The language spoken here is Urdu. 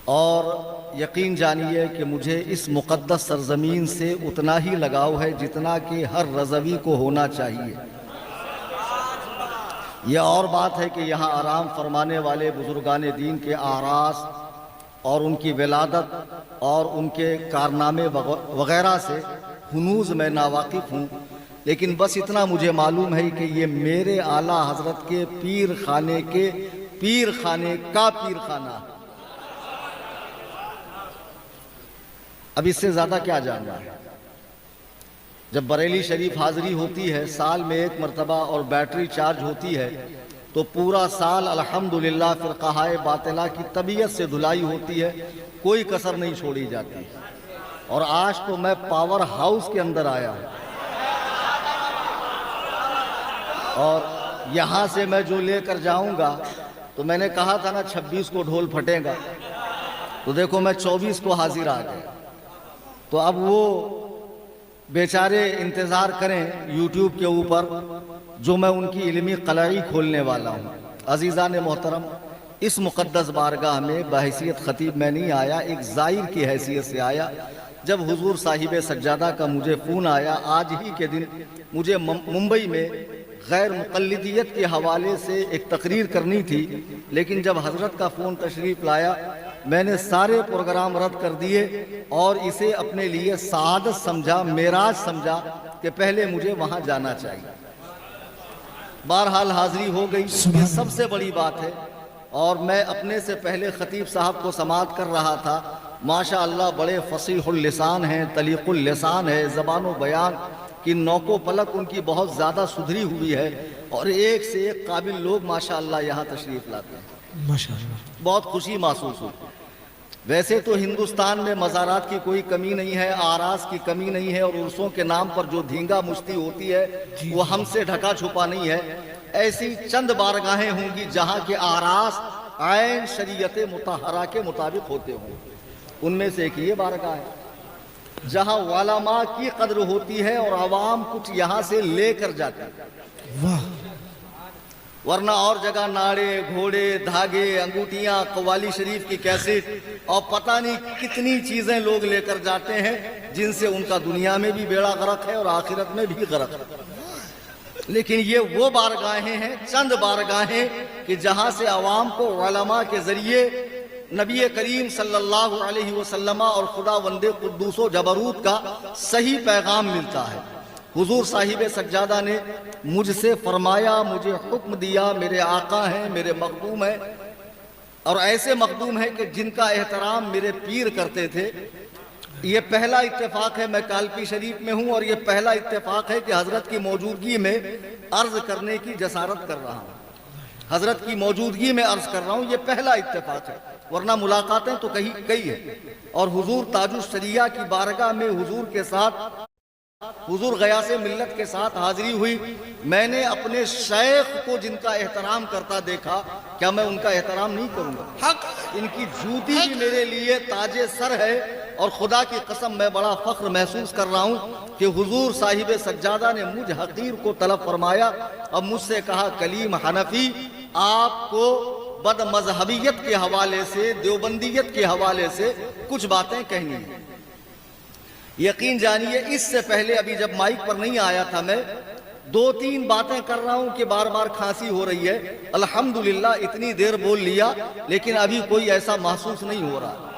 اور یقین جانیے کہ مجھے اس مقدس سرزمین سے اتنا ہی لگاؤ ہے جتنا کہ ہر رضوی کو ہونا چاہیے۔ یہ اور بات ہے کہ یہاں آرام فرمانے والے بزرگان دین کے آراس اور ان کی ولادت اور ان کے کارنامے وغیرہ سے ہنوز میں ناواقف ہوں، لیکن بس اتنا مجھے معلوم ہے کہ یہ میرے اعلیٰ حضرت کے پیر خانے کا پیر خانہ ہے۔ اب اس سے زیادہ کیا جاننا ہے؟ جب بریلی شریف حاضری ہوتی ہے سال میں ایک مرتبہ اور بیٹری چارج ہوتی ہے تو پورا سال الحمدللہ فرقہ باطلہ کی طبیعت سے دھلائی ہوتی ہے، کوئی کسر نہیں چھوڑی جاتی۔ اور آج تو میں پاور ہاؤس کے اندر آیا ہوں، اور یہاں سے میں جو لے کر جاؤں گا، تو میں نے کہا تھا نا 26 کو ڈھول پھٹے گا، تو دیکھو میں 24 کو حاضر آ گیا۔ تو اب وہ بیچارے انتظار کریں یوٹیوب کے اوپر جو میں ان کی علمی قلعی کھولنے والا ہوں۔ عزیزان محترم، اس مقدس بارگاہ میں بحیثیت خطیب میں نہیں آیا، ایک زائر کی حیثیت سے آیا۔ جب حضور صاحب سجادہ کا مجھے فون آیا، آج ہی کے دن مجھے ممبئی میں غیر مقلدیت کے حوالے سے ایک تقریر کرنی تھی، لیکن جب حضرت کا فون تشریف لایا میں نے سارے پروگرام رد کر دیے اور اسے اپنے لیے سعادت سمجھا، معراج سمجھا کہ پہلے مجھے وہاں جانا چاہیے۔ بہرحال حاضری ہو گئی، یہ سب سے بڑی بات ہے۔ اور میں اپنے سے پہلے خطیب صاحب کو سماعت کر رہا تھا، ماشاءاللہ بڑے فصیح اللسان ہیں، طلیق اللسان ہے، زبان و بیان کی نوک و پلک ان کی بہت زیادہ سدھری ہوئی ہے، اور ایک سے ایک قابل لوگ ماشاءاللہ یہاں تشریف لاتے ہیں، ماشاءاللہ بہت خوشی محسوس ہوتی ہے۔ ویسے تو ہندوستان میں مزارات کی کوئی کمی نہیں ہے، آراس کی کمی نہیں ہے، اور عرصوں کے نام پر جو دھینگا مشتی ہوتی ہے وہ ہم سے ڈھکا چھپا نہیں ہے۔ ایسی چند بارگاہیں ہوں گی جہاں کے آراس عین شریعت مطہرہ کے مطابق ہوتے ہوں، ان میں سے ایک یہ بارگاہ ہے جہاں علماء کی قدر ہوتی ہے اور عوام کچھ یہاں سے لے کر جاتے ہیں۔ واہ، ورنہ اور جگہ ناڑے، گھوڑے، دھاگے، انگوٹھیاں، قوالی شریف کی کیسٹ اور پتہ نہیں کتنی چیزیں لوگ لے کر جاتے ہیں جن سے ان کا دنیا میں بھی بیڑا غرق ہے اور آخرت میں بھی غرق ہے۔ لیکن یہ وہ بارگاہیں ہیں، چند بارگاہیں کہ جہاں سے عوام کو علماء کے ذریعے نبی کریم صلی اللہ علیہ وسلم اور خدا وند قدوس و جبروت کا صحیح پیغام ملتا ہے۔ حضور صاحب سجادہ نے مجھ سے فرمایا، مجھے حکم دیا، میرے آقا ہیں، میرے مخدوم ہیں، اور ایسے مخدوم ہیں کہ جن کا احترام میرے پیر کرتے تھے۔ یہ پہلا اتفاق ہے، میں کالپی شریف میں ہوں، اور یہ پہلا اتفاق ہے کہ حضرت کی موجودگی میں عرض کرنے کی جسارت کر رہا ہوں، حضرت کی موجودگی میں عرض کر رہا ہوں، یہ پہلا اتفاق ہے، ورنہ ملاقاتیں تو کئی ہیں۔ اور حضور تاج الشریعہ کی بارگاہ میں حضور کے ساتھ، حضور غیاث ملت کے ساتھ حاضری ہوئی۔ میں نے اپنے شیخ کو جن کا احترام کرتا دیکھا، کیا میں ان کا احترام نہیں کروں گا؟ ان کی جوتی بھی میرے لیے تاج سر ہے، اور خدا کی قسم میں بڑا فخر محسوس کر رہا ہوں کہ حضور صاحب سجادہ نے مجھ حقیر کو طلب فرمایا اور مجھ سے کہا، کلیم حنفی، آپ کو بد مذہبیت کے حوالے سے، دیوبندیت کے حوالے سے کچھ باتیں کہنی ہیں۔ یقین جانیے اس سے پہلے ابھی جب مائک پر نہیں آیا تھا میں 2-3 باتیں کر رہا ہوں کہ بار بار کھانسی ہو رہی ہے۔ الحمدللہ اتنی دیر بول لیا لیکن ابھی کوئی ایسا محسوس نہیں ہو رہا۔